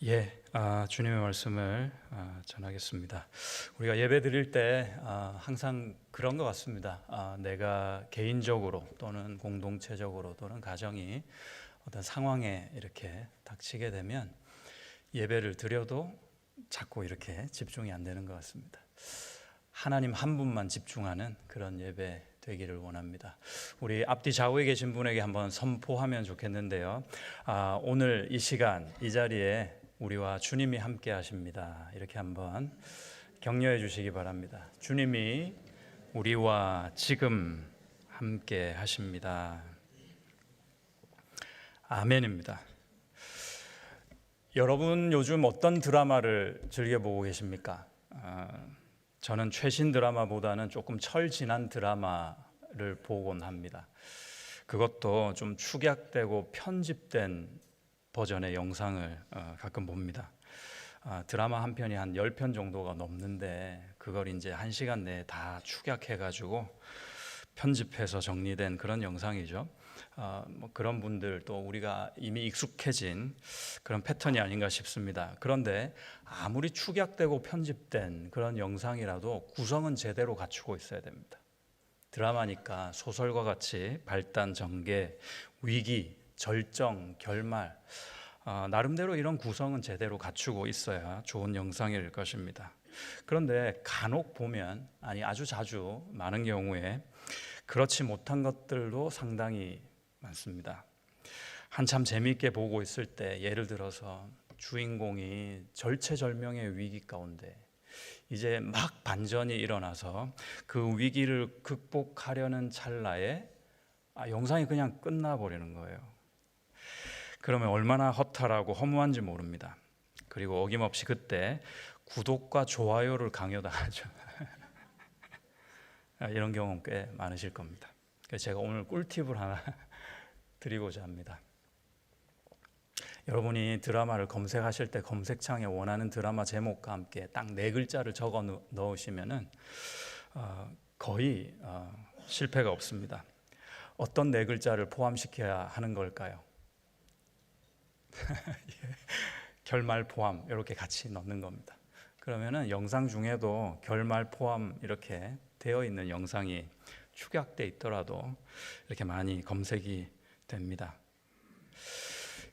주님의 말씀을 전하겠습니다. 우리가 예배 드릴 때 항상 그런 것 같습니다. 내가 개인적으로 또는 공동체적으로 또는 가정이 어떤 상황에 이렇게 닥치게 되면 예배를 드려도 자꾸 이렇게 집중이 안 되는 것 같습니다. 하나님 한 분만 집중하는 그런 예배 되기를 원합니다. 우리 앞뒤 좌우에 계신 분에게 한번 선포하면 좋겠는데요. 오늘 이 시간 이 자리에 우리와 주님이 함께 하십니다. 이렇게 한번 격려해 주시기 바랍니다. 주님이 우리와 지금 함께 하십니다. 아멘입니다. 여러분 요즘 어떤 드라마를 즐겨보고 계십니까? 저는 최신 드라마보다는 조금 철 지난 드라마를 보곤 합니다. 그것도 좀 축약되고 편집된 버전의 영상을 가끔 봅니다. 드라마 한 편이 한 10편 정도가 넘는데 그걸 이제 1시간 내에 다 축약해가지고 편집해서 정리된 그런 영상이죠. 그런 분들 또 우리가 이미 익숙해진 그런 패턴이 아닌가 싶습니다. 그런데 아무리 축약되고 편집된 그런 영상이라도 구성은 제대로 갖추고 있어야 됩니다. 드라마니까 소설과 같이 발단, 전개, 위기, 절정, 결말, 나름대로 이런 구성은 제대로 갖추고 있어야 좋은 영상일 것입니다. 그런데 간혹 보면, 아주 자주 많은 경우에 그렇지 못한 것들도 상당히 많습니다. 한참 재미있게 보고 있을 때 예를 들어서 주인공이 절체절명의 위기 가운데 이제 막 반전이 일어나서 그 위기를 극복하려는 찰나에 영상이 그냥 끝나버리는 거예요. 그러면 얼마나 허탈하고 허무한지 모릅니다. 그리고 어김없이 그때 구독과 좋아요를 강요당하죠. 이런 경험 꽤 많으실 겁니다. 그래서 제가 오늘 꿀팁을 하나 드리고자 합니다. 여러분이 드라마를 검색하실 때 검색창에 원하는 드라마 제목과 함께 딱 4글자를 적어 넣으시면은 거의 실패가 없습니다. 어떤 4글자를 포함시켜야 하는 걸까요? 결말 포함 이렇게 같이 넣는 겁니다. 그러면은 영상 중에도 결말 포함 이렇게 되어 있는 영상이 축약돼 있더라도 이렇게 많이 검색이 됩니다.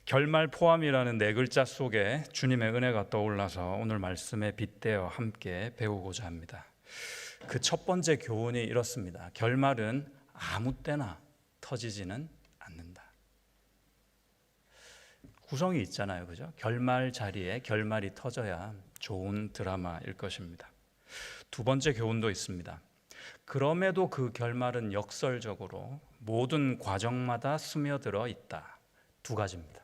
결말 포함이라는 4글자 속에 주님의 은혜가 떠올라서 오늘 말씀에 빗대어 함께 배우고자 합니다. 그 첫 번째 교훈이 이렇습니다. 결말은 아무 때나 터지지는 않는다. 구성이 있잖아요, 그죠? 결말 자리에 결말이 터져야 좋은 드라마일 것입니다. 두 번째 교훈도 있습니다. 그럼에도 그 결말은 역설적으로 모든 과정마다 스며들어 있다. 2가지입니다.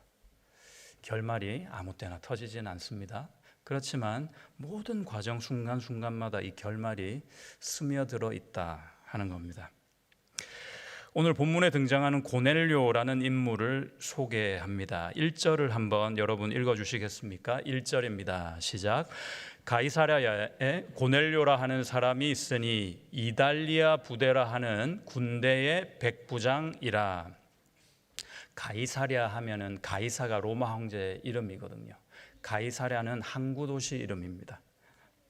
결말이 아무 때나 터지진 않습니다. 그렇지만 모든 과정 순간순간마다 이 결말이 스며들어 있다 하는 겁니다. 오늘 본문에 등장하는 고넬료라는 인물을 소개합니다. 1절을 한번 여러분 읽어주시겠습니까? 1절입니다. 시작. 가이사랴에 고넬료라 하는 사람이 있으니 이달리아 부대라 하는 군대의 백부장이라. 가이사랴 하면은 가이사가 로마 황제의 이름이거든요. 가이사랴는 항구 도시 이름입니다.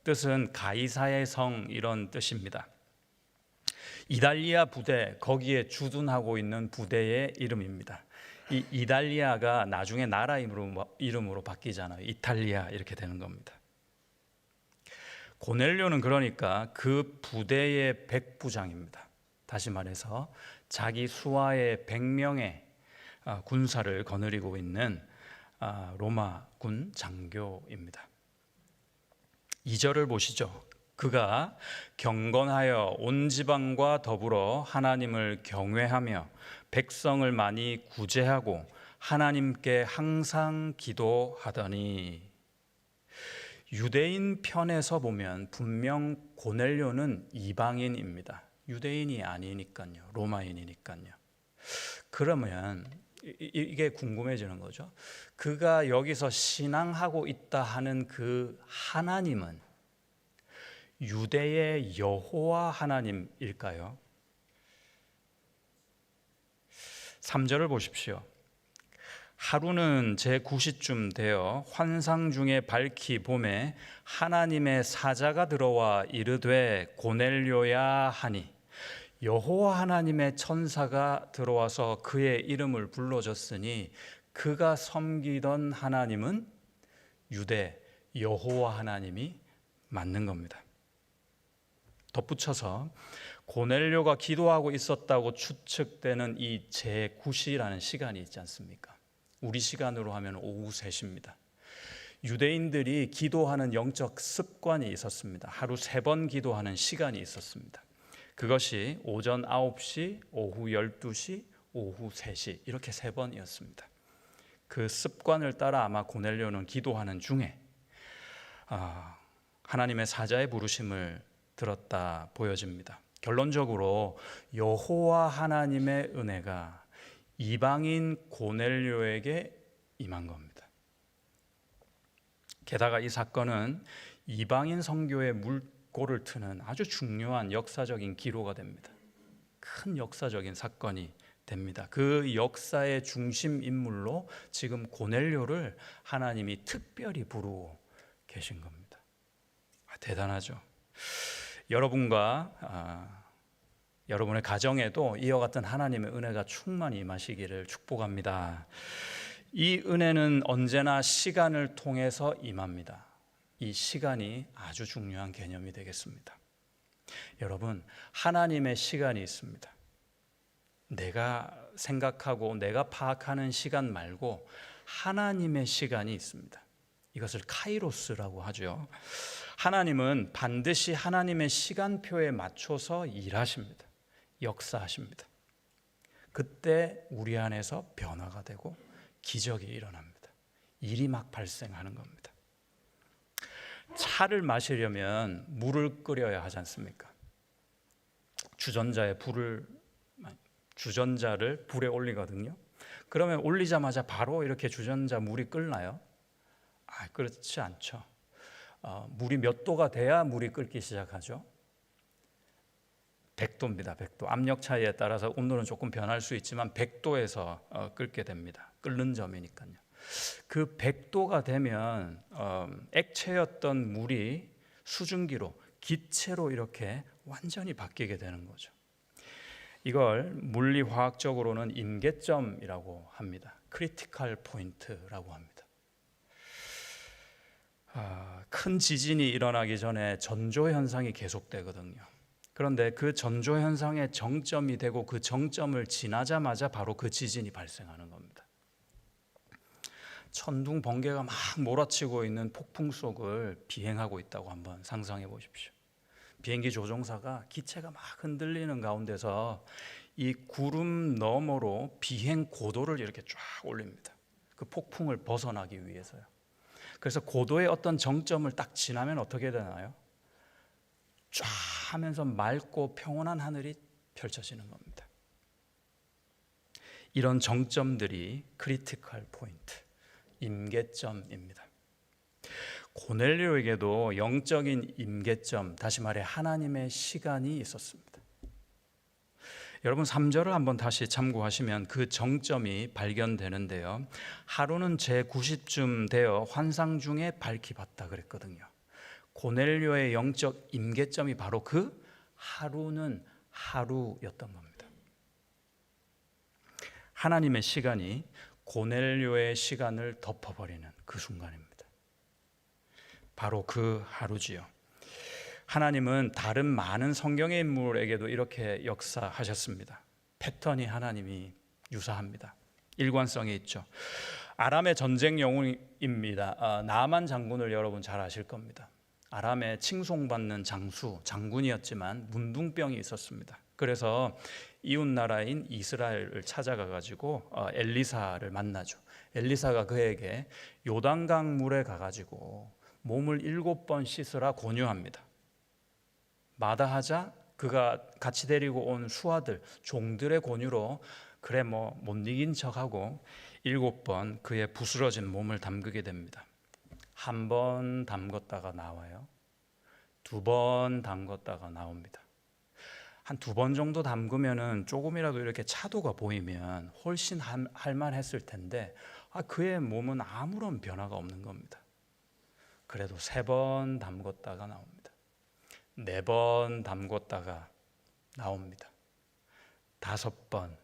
뜻은 가이사의 성 이런 뜻입니다. 이달리아 부대, 거기에 주둔하고 있는 부대의 이름입니다. 이 이달리아가 나중에 나라 이름으로 바뀌잖아요. 이탈리아 이렇게 되는 겁니다. 고넬료는 그러니까 그 부대의 백부장입니다. 다시 말해서 자기 수하의 100명의 군사를 거느리고 있는 로마군 장교입니다. 2절을 보시죠. 그가 경건하여 온 지방과 더불어 하나님을 경외하며 백성을 많이 구제하고 하나님께 항상 기도하더니. 유대인 편에서 보면 분명 고넬료는 이방인입니다. 유대인이 아니니까요. 로마인이니까요. 그러면 이게 궁금해지는 거죠. 그가 여기서 신앙하고 있다 하는 그 하나님은 유대의 여호와 하나님일까요? 3절을 보십시오. 하루는 제9시쯤 되어 환상 중에 밝히 봄에 하나님의 사자가 들어와 이르되 고넬료야 하니, 여호와 하나님의 천사가 들어와서 그의 이름을 불러줬으니 그가 섬기던 하나님은 유대 여호와 하나님이 맞는 겁니다. 덧붙여서 고넬료가 기도하고 있었다고 추측되는 이 제9시라는 시간이 있지 않습니까? 우리 시간으로 하면 오후 3시입니다. 유대인들이 기도하는 영적 습관이 있었습니다. 하루 3번 기도하는 시간이 있었습니다. 그것이 오전 9시, 오후 12시, 오후 3시 이렇게 3번이었습니다. 그 습관을 따라 아마 고넬료는 기도하는 중에 하나님의 사자의 부르심을 들었다 보여집니다. 결론적으로 여호와 하나님의 은혜가 이방인 고넬료에게 임한 겁니다. 게다가 이 사건은 이방인 선교의 물꼬를 트는 아주 중요한 역사적인 기로가 됩니다. 큰 역사적인 사건이 됩니다. 그 역사의 중심 인물로 지금 고넬료를 하나님이 특별히 부르고 계신 겁니다. 대단하죠. 여러분과 여러분의 가정에도 이와 같은 하나님의 은혜가 충만히 임하시기를 축복합니다. 이 은혜는 언제나 시간을 통해서 임합니다. 이 시간이 아주 중요한 개념이 되겠습니다. 여러분, 하나님의 시간이 있습니다. 내가 생각하고 내가 파악하는 시간 말고 하나님의 시간이 있습니다. 이것을 카이로스라고 하죠. 하나님은 반드시 하나님의 시간표에 맞춰서 일하십니다. 역사하십니다. 그때 우리 안에서 변화가 되고 기적이 일어납니다. 일이 막 발생하는 겁니다. 차를 마시려면 물을 끓여야 하지 않습니까? 주전자를 불에 올리거든요. 그러면 올리자마자 바로 이렇게 주전자 물이 끓나요? 그렇지 않죠. 물이 몇 도가 돼야 물이 끓기 시작하죠? 100도입니다. 100도. 압력 차이에 따라서 온도는 조금 변할 수 있지만 100도에서 끓게 됩니다. 끓는 점이니까요. 그 100도가 되면 액체였던 물이 수증기로, 기체로 이렇게 완전히 바뀌게 되는 거죠. 이걸 물리화학적으로는 임계점이라고 합니다. 크리티컬 포인트라고 합니다. 큰 지진이 일어나기 전에 전조 현상이 계속되거든요. 그런데 그 전조 현상의 정점이 되고 그 정점을 지나자마자 바로 그 지진이 발생하는 겁니다. 천둥 번개가 막 몰아치고 있는 폭풍 속을 비행하고 있다고 한번 상상해 보십시오. 비행기 조종사가 기체가 막 흔들리는 가운데서 이 구름 너머로 비행 고도를 이렇게 쫙 올립니다. 그 폭풍을 벗어나기 위해서요. 그래서 고도의 어떤 정점을 딱 지나면 어떻게 되나요? 쫙 하면서 맑고 평온한 하늘이 펼쳐지는 겁니다. 이런 정점들이 크리티컬 포인트, 임계점입니다. 고넬료에게도 영적인 임계점, 다시 말해 하나님의 시간이 있었습니다. 여러분 3절을 한번 다시 참고하시면 그 정점이 발견되는데요. 하루는 제9시쯤 되어 환상 중에 밝히 봤다 그랬거든요. 고넬료의 영적 임계점이 바로 그 하루는 하루였던 겁니다. 하나님의 시간이 고넬료의 시간을 덮어버리는 그 순간입니다. 바로 그 하루지요. 하나님은 다른 많은 성경의 인물에게도 이렇게 역사하셨습니다. 패턴이 하나님이 유사합니다. 일관성이 있죠. 아람의 전쟁 영웅입니다. 나아만 장군을 여러분 잘 아실 겁니다. 아람의 칭송받는 장군이었지만 문둥병이 있었습니다. 그래서 이웃 나라인 이스라엘을 찾아가 가지고 엘리사를 만나죠. 엘리사가 그에게 요단강 물에 가 가지고 몸을 7번 씻으라 권유합니다. 마다하자 그가 같이 데리고 온 수하들, 종들의 권유로 그래 못 이긴 척하고 7번 그의 부스러진 몸을 담그게 됩니다. 한 번 담궜다가 나와요. 2번 담궜다가 나옵니다. 한 2번 정도 담그면은 조금이라도 이렇게 차도가 보이면 훨씬 할만했을 텐데 그의 몸은 아무런 변화가 없는 겁니다. 그래도 3번 담궜다가 나옵니다. 4번 담궜다가 나옵니다. 5번,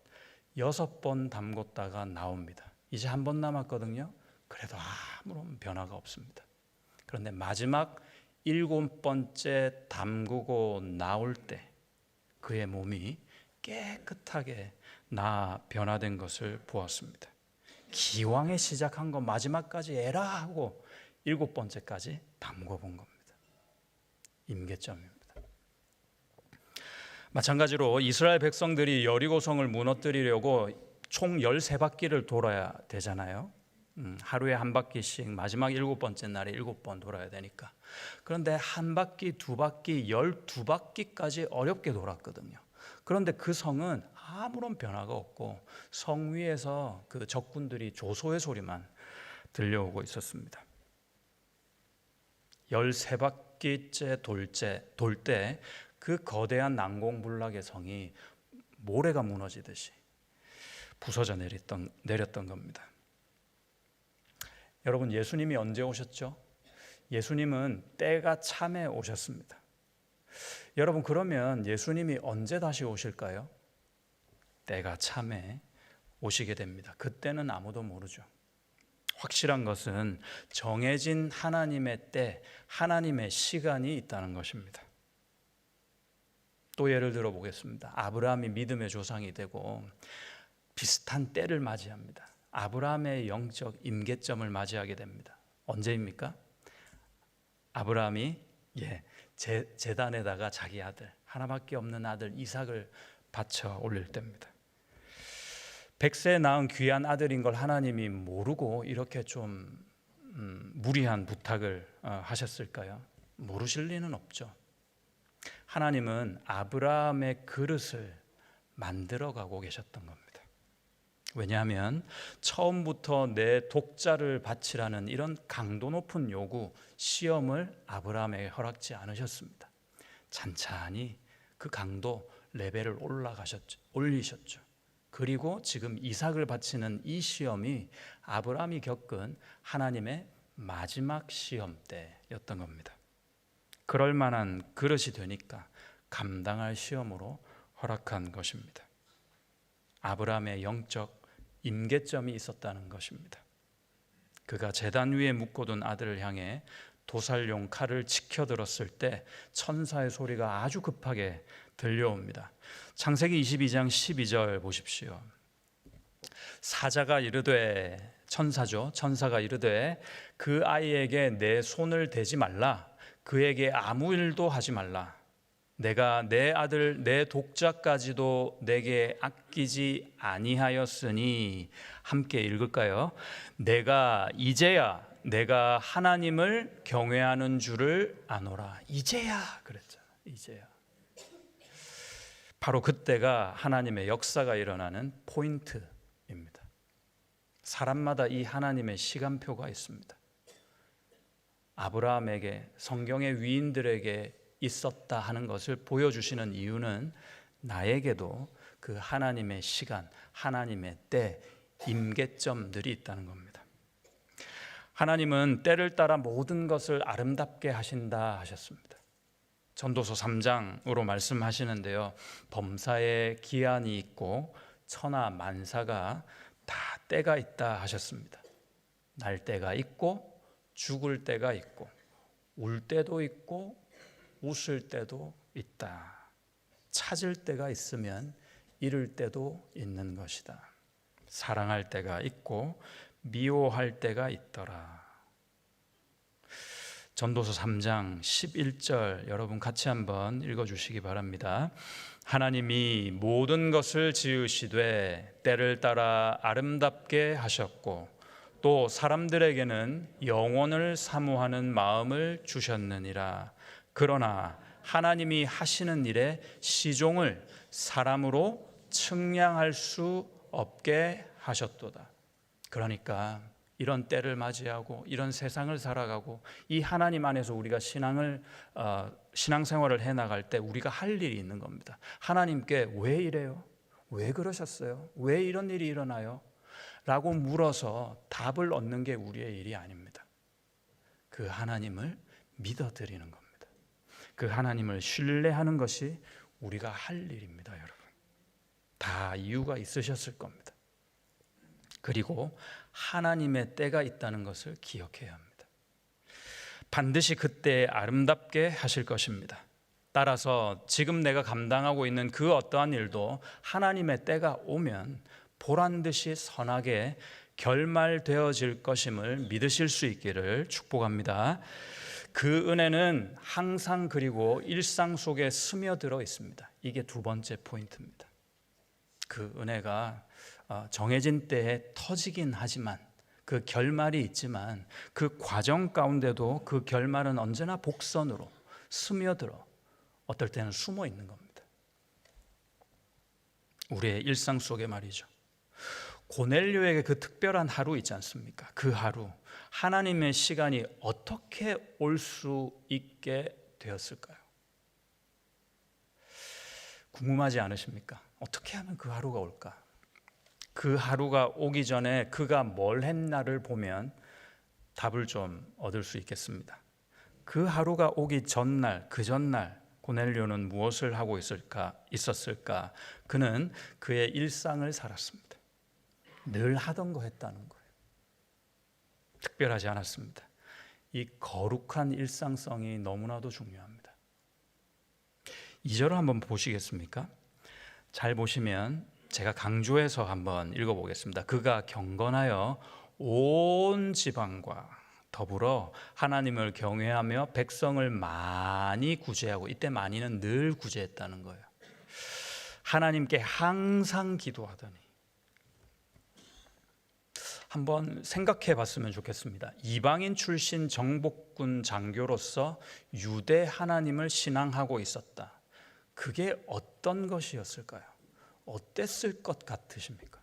6번 담궜다가 나옵니다. 이제 1번 남았거든요. 그래도 아무런 변화가 없습니다. 그런데 마지막 7번째 담그고 나올 때 그의 몸이 깨끗하게 변화된 것을 보았습니다. 기왕에 시작한 거 마지막까지 에라 하고 7번째까지 담궈 본 겁니다. 임계점입니다. 마찬가지로 이스라엘 백성들이 여리고성을 무너뜨리려고 총 13바퀴를 돌아야 되잖아요. 하루에 1바퀴씩 마지막 7번째 날에 7번 돌아야 되니까. 그런데 1바퀴, 2바퀴, 12바퀴까지 어렵게 돌았거든요. 그런데 그 성은 아무런 변화가 없고 성 위에서 그 적군들이 조소의 소리만 들려오고 있었습니다. 13바퀴째 돌 때 그 거대한 난공불락의 성이 모래가 무너지듯이 부서져 내렸던 겁니다. 여러분, 예수님이 언제 오셨죠? 예수님은 때가 참에 오셨습니다. 여러분, 그러면 예수님이 언제 다시 오실까요? 때가 참에 오시게 됩니다. 그때는 아무도 모르죠. 확실한 것은 정해진 하나님의 때, 하나님의 시간이 있다는 것입니다. 또 예를 들어 보겠습니다. 아브라함이 믿음의 조상이 되고 비슷한 때를 맞이합니다. 아브라함의 영적 임계점을 맞이하게 됩니다. 언제입니까? 아브라함이 제단에다가 자기 아들, 하나밖에 없는 아들 이삭을 바쳐 올릴 때입니다. 100세 낳은 귀한 아들인 걸 하나님이 모르고 이렇게 좀 무리한 부탁을 하셨을까요? 모르실 리는 없죠. 하나님은 아브라함의 그릇을 만들어가고 계셨던 겁니다. 왜냐하면 처음부터 내 독자를 바치라는 이런 강도 높은 요구, 시험을 아브라함에게 허락지 않으셨습니다. 찬찬히 그 강도 레벨을 올리셨죠. 그리고 지금 이삭을 바치는 이 시험이 아브라함이 겪은 하나님의 마지막 시험 때였던 겁니다. 그럴 만한 그릇이 되니까 감당할 시험으로 허락한 것입니다. 아브라함의 영적 임계점이 있었다는 것입니다. 그가 제단 위에 묶어둔 아들을 향해 도살용 칼을 치켜들었을 때 천사의 소리가 아주 급하게 들려옵니다. 창세기 22장 12절 보십시오. 천사가 이르되 그 아이에게 내 손을 대지 말라. 그에게 아무 일도 하지 말라. 내가 내 아들 내 독자까지도 내게 아끼지 아니하였으니. 함께 읽을까요? 이제야 내가 하나님을 경외하는 줄을 아노라. 이제야 그랬잖아. 이제야. 바로 그때가 하나님의 역사가 일어나는 포인트입니다. 사람마다 이 하나님의 시간표가 있습니다. 아브라함에게, 성경의 위인들에게 있었다 하는 것을 보여주시는 이유는 나에게도 그 하나님의 시간, 하나님의 때, 임계점들이 있다는 겁니다. 하나님은 때를 따라 모든 것을 아름답게 하신다 하셨습니다. 전도서 3장으로 말씀하시는데요, 범사에 기한이 있고 천하 만사가 다 때가 있다 하셨습니다. 날 때가 있고 죽을 때가 있고 울 때도 있고 웃을 때도 있다. 찾을 때가 있으면 잃을 때도 있는 것이다. 사랑할 때가 있고 미워할 때가 있더라. 전도서 3장 11절 여러분 같이 한번 읽어주시기 바랍니다. 하나님이 모든 것을 지으시되 때를 따라 아름답게 하셨고 또 사람들에게는 영원을 사모하는 마음을 주셨느니라. 그러나 하나님이 하시는 일에 시종을 사람으로 측량할 수 없게 하셨도다. 그러니까 이런 때를 맞이하고 이런 세상을 살아가고 이 하나님 안에서 우리가 신앙생활을 해나갈 때 우리가 할 일이 있는 겁니다. 하나님께 왜 이래요? 왜 그러셨어요? 왜 이런 일이 일어나요? 라고 물어서 답을 얻는 게 우리의 일이 아닙니다. 그 하나님을 믿어드리는 겁니다. 그 하나님을 신뢰하는 것이 우리가 할 일입니다, 여러분. 다 이유가 있으셨을 겁니다. 그리고 하나님의 때가 있다는 것을 기억해야 합니다. 반드시 그때에 아름답게 하실 것입니다. 따라서 지금 내가 감당하고 있는 그 어떠한 일도 하나님의 때가 오면 보란듯이 선하게 결말되어질 것임을 믿으실 수 있기를 축복합니다. 그 은혜는 항상 그리고 일상 속에 스며들어 있습니다. 이게 두 번째 포인트입니다. 그 은혜가 정해진 때에 터지긴 하지만 그 결말이 있지만 그 과정 가운데도 그 결말은 언제나 복선으로 스며들어 어떨 때는 숨어 있는 겁니다. 우리의 일상 속에 말이죠. 고넬료에게 그 특별한 하루 있지 않습니까? 그 하루 하나님의 시간이 어떻게 올 수 있게 되었을까요? 궁금하지 않으십니까? 어떻게 하면 그 하루가 올까? 그 하루가 오기 전에 그가 뭘 했나를 보면 답을 좀 얻을 수 있겠습니다. 그 하루가 오기 전날, 그 전날 고넬료는 무엇을 하고 있었을까? 그는 그의 일상을 살았습니다. 늘 하던 거 했다는 거예요. 특별하지 않았습니다. 이 거룩한 일상성이 너무나도 중요합니다. 2절을 한번 보시겠습니까? 잘 보시면 제가 강조해서 한번 읽어보겠습니다. 그가 경건하여 온 지방과 더불어 하나님을 경외하며 백성을 많이 구제하고, 이때 많이는 늘 구제했다는 거예요. 하나님께 항상 기도하더니. 한번 생각해 봤으면 좋겠습니다. 이방인 출신 정복군 장교로서 유대 하나님을 신앙하고 있었다. 그게 어떤 것이었을까요? 어땠을 것 같으십니까?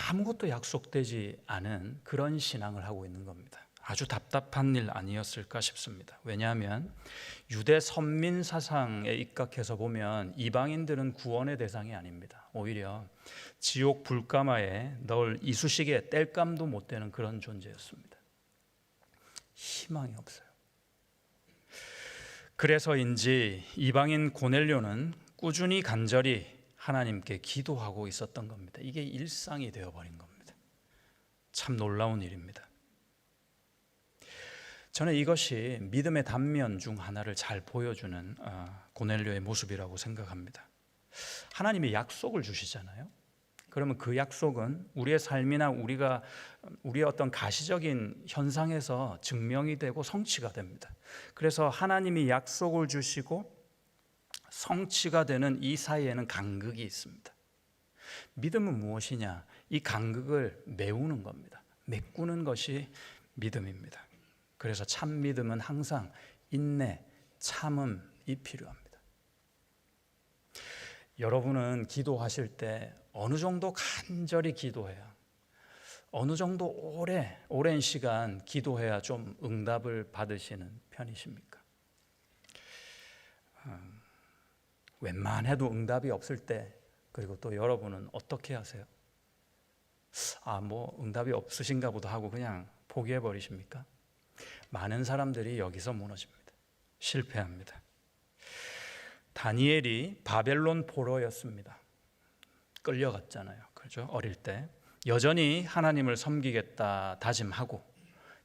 아무것도 약속되지 않은 그런 신앙을 하고 있는 겁니다. 아주 답답한 일 아니었을까 싶습니다. 왜냐하면 유대 선민 사상에 입각해서 보면 이방인들은 구원의 대상이 아닙니다. 오히려 지옥 불가마에 넣을 이쑤시개 뗄감도 못 되는 그런 존재였습니다. 희망이 없어요. 그래서인지 이방인 고넬료는 꾸준히 간절히 하나님께 기도하고 있었던 겁니다. 이게 일상이 되어버린 겁니다. 참 놀라운 일입니다. 저는 이것이 믿음의 단면 중 하나를 잘 보여주는 고넬료의 모습이라고 생각합니다. 하나님이 약속을 주시잖아요. 그러면 그 약속은 우리의 삶이나 우리의 어떤 가시적인 현상에서 증명이 되고 성취가 됩니다. 그래서 하나님이 약속을 주시고 성취가 되는 이 사이에는 간극이 있습니다. 믿음은 무엇이냐? 이 간극을 메우는 겁니다. 메꾸는 것이 믿음입니다. 그래서 참 믿음은 항상 인내, 참음이 필요합니다. 여러분은 기도하실 때 어느 정도 간절히 기도해야, 어느 정도 오랜 시간 기도해야 좀 응답을 받으시는 편이십니까? 웬만해도 응답이 없을 때, 그리고 또 여러분은 어떻게 하세요? 응답이 없으신가 보다 하고 그냥 포기해 버리십니까? 많은 사람들이 여기서 무너집니다. 실패합니다. 다니엘이 바벨론 포로였습니다. 끌려갔잖아요. 그렇죠? 어릴 때 여전히 하나님을 섬기겠다 다짐하고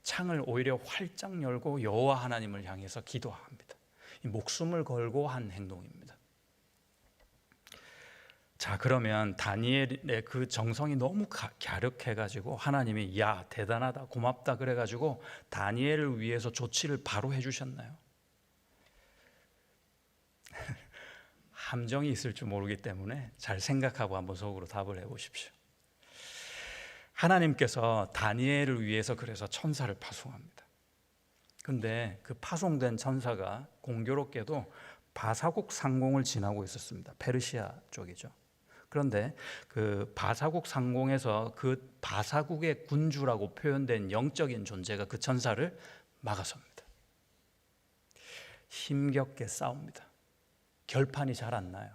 창을 오히려 활짝 열고 여호와 하나님을 향해서 기도합니다. 목숨을 걸고 한 행동입니다. 자, 그러면 다니엘의 그 정성이 너무 갸륵해가지고 하나님이 야 대단하다 고맙다 그래가지고 다니엘을 위해서 조치를 바로 해주셨나요? 함정이 있을 줄 모르기 때문에 잘 생각하고 한번 속으로 답을 해보십시오. 하나님께서 다니엘을 위해서 그래서 천사를 파송합니다. 근데 그 파송된 천사가 공교롭게도 바사국 상공을 지나고 있었습니다. 페르시아 쪽이죠. 그런데 그 바사국 상공에서 그 바사국의 군주라고 표현된 영적인 존재가 그 천사를 막아섭니다. 힘겹게 싸웁니다. 결판이 잘 안 나요.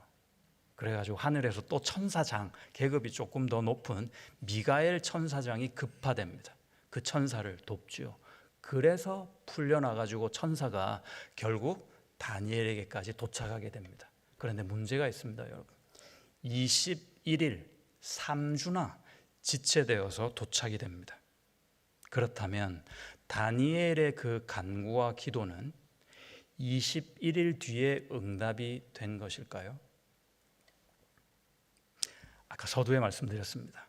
그래가지고 하늘에서 또 천사장, 계급이 조금 더 높은 미가엘 천사장이 급파됩니다. 그 천사를 돕죠. 그래서 풀려나가지고 천사가 결국 다니엘에게까지 도착하게 됩니다. 그런데 문제가 있습니다, 여러분. 21일 3주나 지체되어서 도착이 됩니다. 그렇다면 다니엘의 그 간구와 기도는 21일 뒤에 응답이 된 것일까요? 아까 서두에 말씀드렸습니다.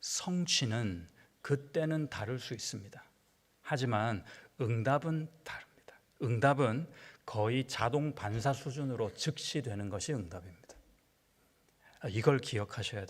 성취는 그때는 다를 수 있습니다. 하지만 응답은 다릅니다. 응답은 거의 자동 반사 수준으로 즉시 되는 것이 응답입니다. 이걸 기억하셔야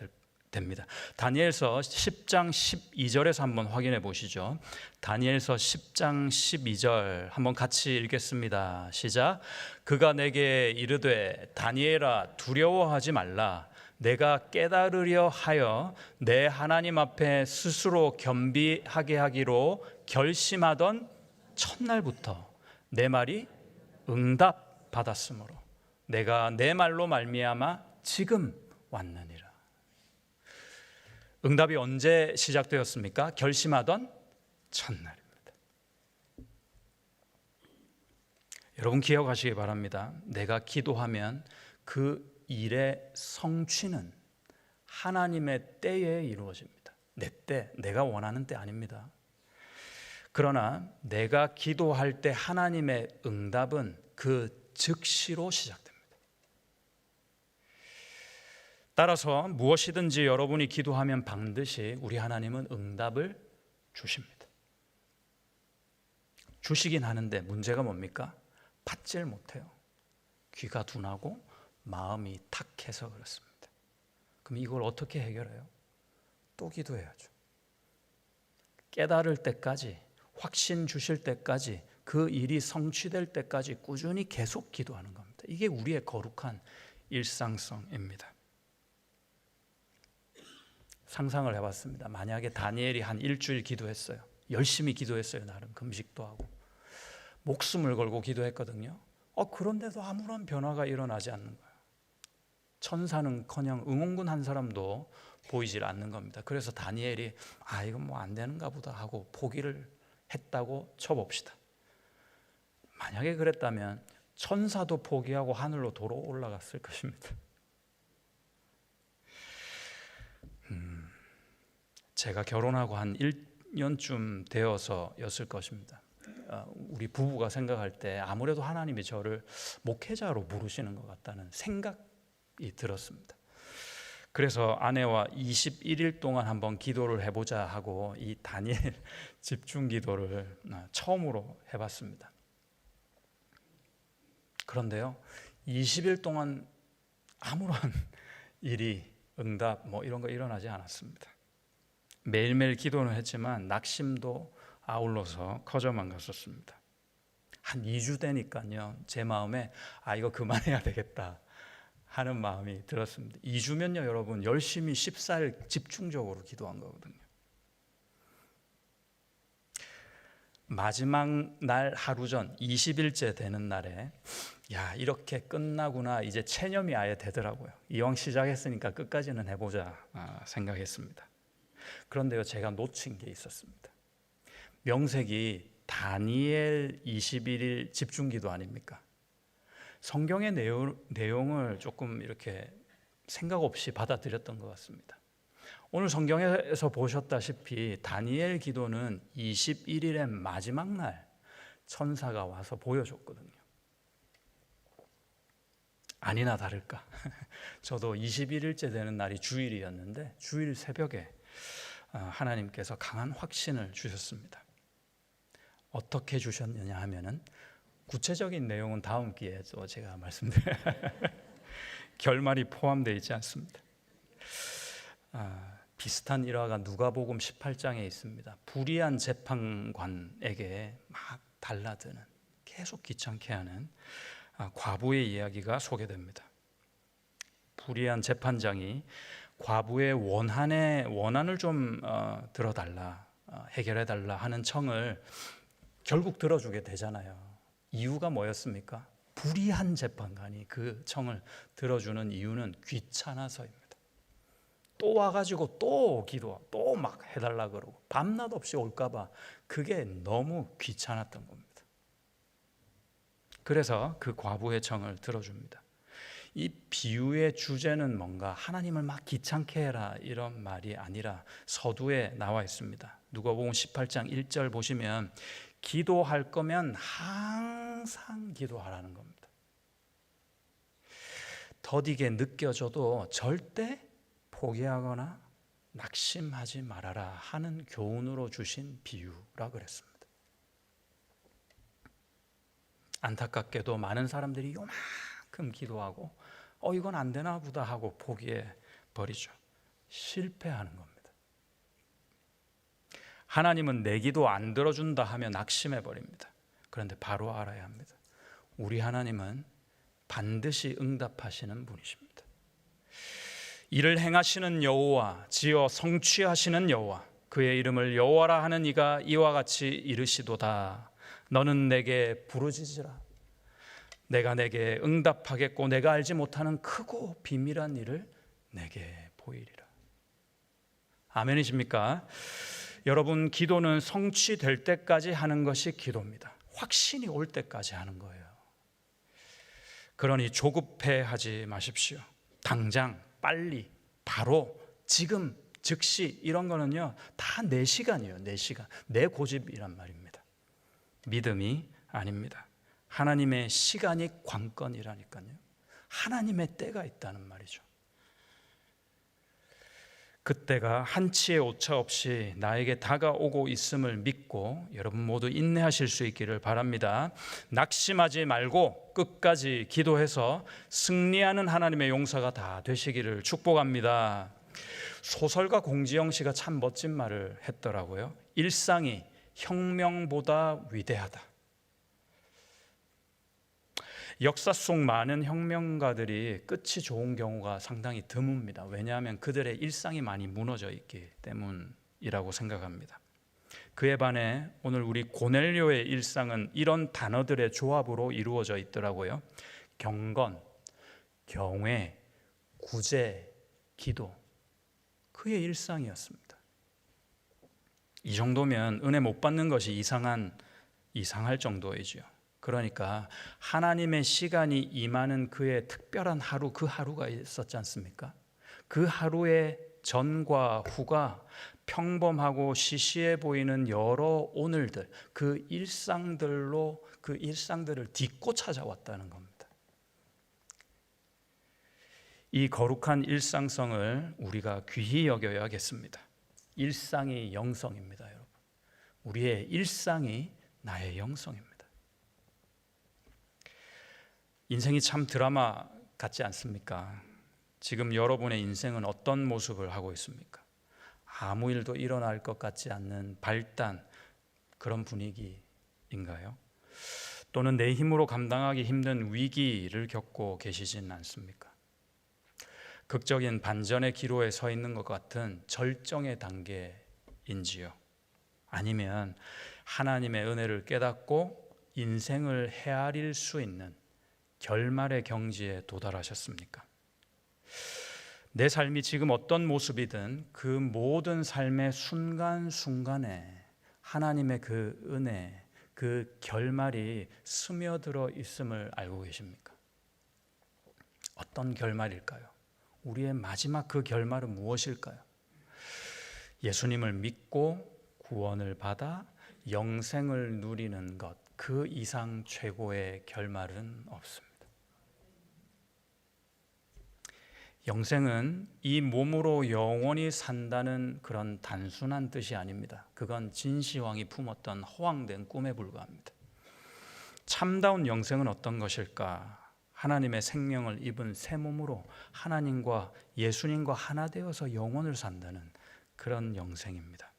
됩니다. 다니엘서 10장 12절에서 한번 확인해 보시죠. 다니엘서 10장 12절 한번 같이 읽겠습니다. 시작. 그가 내게 이르되 다니엘아 두려워하지 말라. 내가 깨달으려 하여 내 하나님 앞에 스스로 겸비하게 하기로 결심하던 첫날부터 내 말이 응답 받았으므로 내가 내 말로 말미암아 지금 왔느니라. 응답이 언제 시작되었습니까? 결심하던 첫날입니다. 여러분 기억하시기 바랍니다. 내가 기도하면 그 일의 성취는 하나님의 때에 이루어집니다. 내 때, 내가 원하는 때 아닙니다. 그러나 내가 기도할 때 하나님의 응답은 그 즉시로 시작됩니다. 따라서 무엇이든지 여러분이 기도하면 반드시 우리 하나님은 응답을 주십니다. 주시긴 하는데 문제가 뭡니까? 받질 못해요. 귀가 둔하고 마음이 탁해서 그렇습니다. 그럼 이걸 어떻게 해결해요? 또 기도해야죠. 깨달을 때까지, 확신 주실 때까지, 그 일이 성취될 때까지 꾸준히 계속 기도하는 겁니다. 이게 우리의 거룩한 일상성입니다. 상상을 해봤습니다. 만약에 다니엘이 한 일주일 기도했어요. 열심히 기도했어요. 나름 금식도 하고 목숨을 걸고 기도했거든요. 그런데도 아무런 변화가 일어나지 않는 거예요. 천사는커녕 응원군 한 사람도 보이질 않는 겁니다. 그래서 다니엘이 이건 뭐 안 되는가 보다 하고 포기를 했다고 쳐봅시다. 만약에 그랬다면 천사도 포기하고 하늘로 도로 올라갔을 것입니다. 제가 결혼하고 한 1년쯤 되어서였을 것입니다. 우리 부부가 생각할 때 아무래도 하나님이 저를 목회자로 부르시는 것 같다는 생각이 들었습니다. 그래서 아내와 21일 동안 한번 기도를 해보자 하고 이 다니엘 집중 기도를 처음으로 해봤습니다. 그런데요, 20일 동안 아무런 일이 응답 이런 거 일어나지 않았습니다. 매일매일 기도는 했지만 낙심도 아울러서 커져만 갔었습니다. 한 2주 되니까요, 제 마음에 이거 그만해야 되겠다 하는 마음이 들었습니다. 2주면요 여러분, 열심히 14일 집중적으로 기도한 거거든요. 마지막 날 하루 전 20일째 되는 날에 이렇게 끝나구나, 이제 체념이 아예 되더라고요. 이왕 시작했으니까 끝까지는 해보자 생각했습니다. 그런데요, 제가 놓친 게 있었습니다. 명색이 다니엘 21일 집중기도 아닙니까? 성경의 내용을 조금 이렇게 생각 없이 받아들였던 것 같습니다. 오늘 성경에서 보셨다시피 다니엘 기도는 21일의 마지막 날 천사가 와서 보여줬거든요. 아니나 다를까 저도 21일째 되는 날이 주일이었는데 주일 새벽에 하나님께서 강한 확신을 주셨습니다. 어떻게 주셨느냐 하면은 구체적인 내용은 다음 기회에 또 제가 말씀드려요. 결말이 포함되어 있지 않습니다. 비슷한 일화가 누가복음 18장에 있습니다. 불의한 재판관에게 막 달라드는, 계속 귀찮게 하는 과부의 이야기가 소개됩니다. 불의한 재판장이 과부의 원한을 좀 들어달라, 해결해달라 하는 청을 결국 들어주게 되잖아요. 이유가 뭐였습니까? 불의한 재판관이 그 청을 들어주는 이유는 귀찮아서입니다. 또 와가지고 또 기도, 또 막 해달라 그러고 밤낮 없이 올까봐 그게 너무 귀찮았던 겁니다. 그래서 그 과부의 청을 들어줍니다. 이 비유의 주제는 뭔가 하나님을 막 귀찮게 해라 이런 말이 아니라 서두에 나와 있습니다. 누가복음 18장 1절 보시면 기도할 거면 항상 기도하라는 겁니다. 더디게 느껴져도 절대 포기하거나 낙심하지 말아라 하는 교훈으로 주신 비유라 그랬습니다. 안타깝게도 많은 사람들이 요만큼 기도하고 이건 안 되나 보다 하고 포기해 버리죠. 실패하는 겁니다. 하나님은 내 기도 안 들어준다 하면 낙심해 버립니다. 그런데 바로 알아야 합니다. 우리 하나님은 반드시 응답하시는 분이십니다. 이를 행하시는 여호와, 지어 성취하시는 여호와, 그의 이름을 여호와라 하는 이가 이와 같이 이르시도다. 너는 내게 부르짖으라. 내가 내게 응답하겠고 내가 알지 못하는 크고 비밀한 일을 내게 보이리라. 아멘이십니까? 여러분, 기도는 성취될 때까지 하는 것이 기도입니다. 확신이 올 때까지 하는 거예요. 그러니 조급해하지 마십시오. 당장, 빨리, 바로, 지금, 즉시 이런 거는요 다 내 시간이에요. 내 시간, 내 고집이란 말입니다. 믿음이 아닙니다. 하나님의 시간이 관건이라니까요. 하나님의 때가 있다는 말이죠. 그때가 한치의 오차 없이 나에게 다가오고 있음을 믿고 여러분 모두 인내하실 수 있기를 바랍니다. 낙심하지 말고 끝까지 기도해서 승리하는 하나님의 용사가 다 되시기를 축복합니다. 소설가 공지영 씨가 참 멋진 말을 했더라고요. 일상이 혁명보다 위대하다. 역사 속 많은 혁명가들이 끝이 좋은 경우가 상당히 드뭅니다. 왜냐하면 그들의 일상이 많이 무너져 있기 때문이라고 생각합니다. 그에 반해 오늘 우리 고넬료의 일상은 이런 단어들의 조합으로 이루어져 있더라고요. 경건, 경외, 구제, 기도. 그의 일상이었습니다. 이 정도면 은혜 못 받는 것이 이상할 정도이지요. 그러니까 하나님의 시간이 임하는 그의 특별한 하루, 그 하루가 있었지 않습니까? 그 하루의 전과 후가 평범하고 시시해 보이는 여러 오늘들, 그 일상들로 그 일상들을 딛고 찾아왔다는 겁니다. 이 거룩한 일상성을 우리가 귀히 여겨야겠습니다. 일상이 영성입니다, 여러분. 우리의 일상이 나의 영성입니다. 인생이 참 드라마 같지 않습니까? 지금 여러분의 인생은 어떤 모습을 하고 있습니까? 아무 일도 일어날 것 같지 않는 발단, 그런 분위기인가요? 또는 내 힘으로 감당하기 힘든 위기를 겪고 계시진 않습니까? 극적인 반전의 기로에 서 있는 것 같은 절정의 단계인지요? 아니면 하나님의 은혜를 깨닫고 인생을 헤아릴 수 있는 결말의 경지에 도달하셨습니까? 내 삶이 지금 어떤 모습이든 그 모든 삶의 순간순간에 하나님의 그 은혜, 그 결말이 스며들어 있음을 알고 계십니까? 어떤 결말일까요? 우리의 마지막 그 결말은 무엇일까요? 예수님을 믿고 구원을 받아 영생을 누리는 것, 그 이상 최고의 결말은 없습니다. 영생은 이 몸으로 영원히 산다는 그런 단순한 뜻이 아닙니다. 그건 진시황이 품었던 허황된 꿈에 불과합니다. 참다운 영생은 어떤 것일까? 하나님의 생명을 입은 새 몸으로 하나님과 예수님과 하나 되어서 영원을 산다는 그런 영생입니다.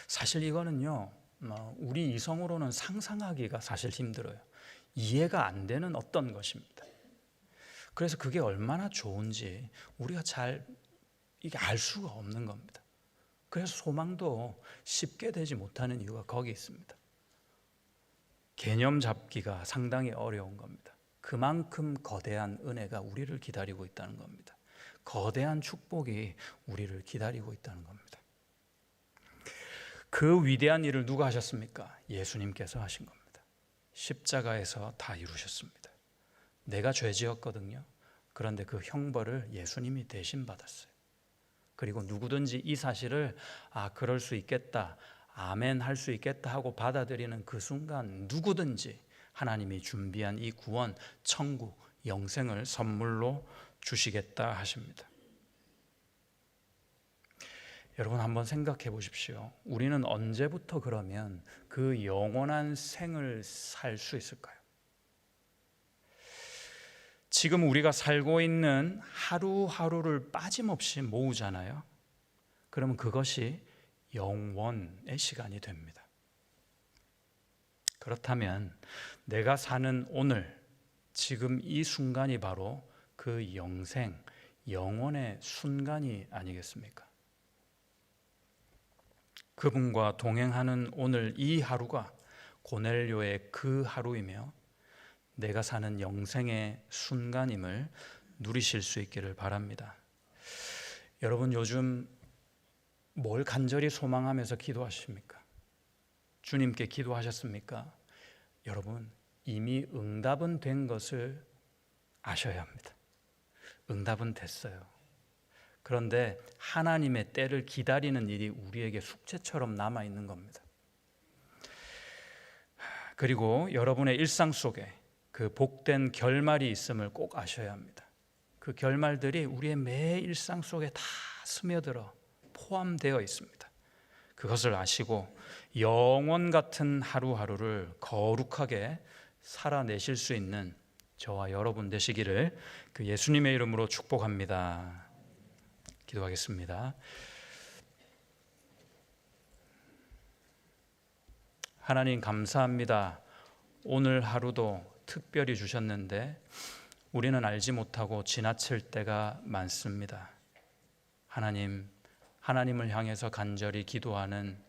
사실 이거는요, 우리 이성으로는 상상하기가 사실 힘들어요. 이해가 안 되는 어떤 것입니다. 그래서 그게 얼마나 좋은지 우리가 이게 알 수가 없는 겁니다. 그래서 소망도 쉽게 되지 못하는 이유가 거기 있습니다. 개념 잡기가 상당히 어려운 겁니다. 그만큼 거대한 은혜가 우리를 기다리고 있다는 겁니다. 거대한 축복이 우리를 기다리고 있다는 겁니다. 그 위대한 일을 누가 하셨습니까? 예수님께서 하신 겁니다. 십자가에서 다 이루셨습니다. 내가 죄 지었거든요. 그런데 그 형벌을 예수님이 대신 받았어요. 그리고 누구든지 이 사실을 그럴 수 있겠다, 아멘 할 수 있겠다 하고 받아들이는 그 순간 누구든지 하나님이 준비한 이 구원, 천국, 영생을 선물로 주시겠다 하십니다. 여러분 한번 생각해 보십시오. 우리는 언제부터 그러면 그 영원한 생을 살 수 있을까요? 지금 우리가 살고 있는 하루하루를 빠짐없이 모으잖아요. 그러면 그것이 영원의 시간이 됩니다. 그렇다면 내가 사는 오늘, 지금 이 순간이 바로 그 영생, 영원의 순간이 아니겠습니까? 그분과 동행하는 오늘 이 하루가 고넬료의 그 하루이며 내가 사는 영생의 순간임을 누리실 수 있기를 바랍니다. 여러분 요즘 뭘 간절히 소망하면서 기도하십니까? 주님께 기도하셨습니까? 여러분 이미 응답은 된 것을 아셔야 합니다. 응답은 됐어요. 그런데 하나님의 때를 기다리는 일이 우리에게 숙제처럼 남아있는 겁니다. 그리고 여러분의 일상 속에 그 복된 결말이 있음을 꼭 아셔야 합니다. 그 결말들이 우리의 매 일상 속에 다 스며들어 포함되어 있습니다. 그것을 아시고 영원 같은 하루하루를 거룩하게 살아내실 수 있는 저와 여러분 되시기를 그 예수님의 이름으로 축복합니다. 기도하겠습니다. 하나님 감사합니다. 오늘 하루도 특별히 주셨는데 우리는 알지 못하고 지나칠 때가 많습니다. 하나님을 향해서 간절히 기도하는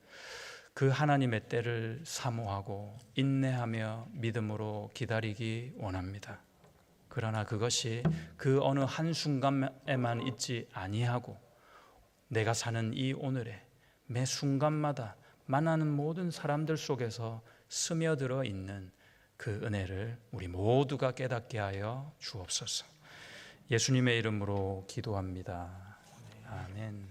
그 하나님의 때를 사모하고 인내하며 믿음으로 기다리기 원합니다. 그러나 그것이 그 어느 한순간에만 있지 아니하고 내가 사는 이 오늘에 매 순간마다 만나는 모든 사람들 속에서 스며들어 있는 그 은혜를 우리 모두가 깨닫게 하여 주옵소서. 예수님의 이름으로 기도합니다. 아멘.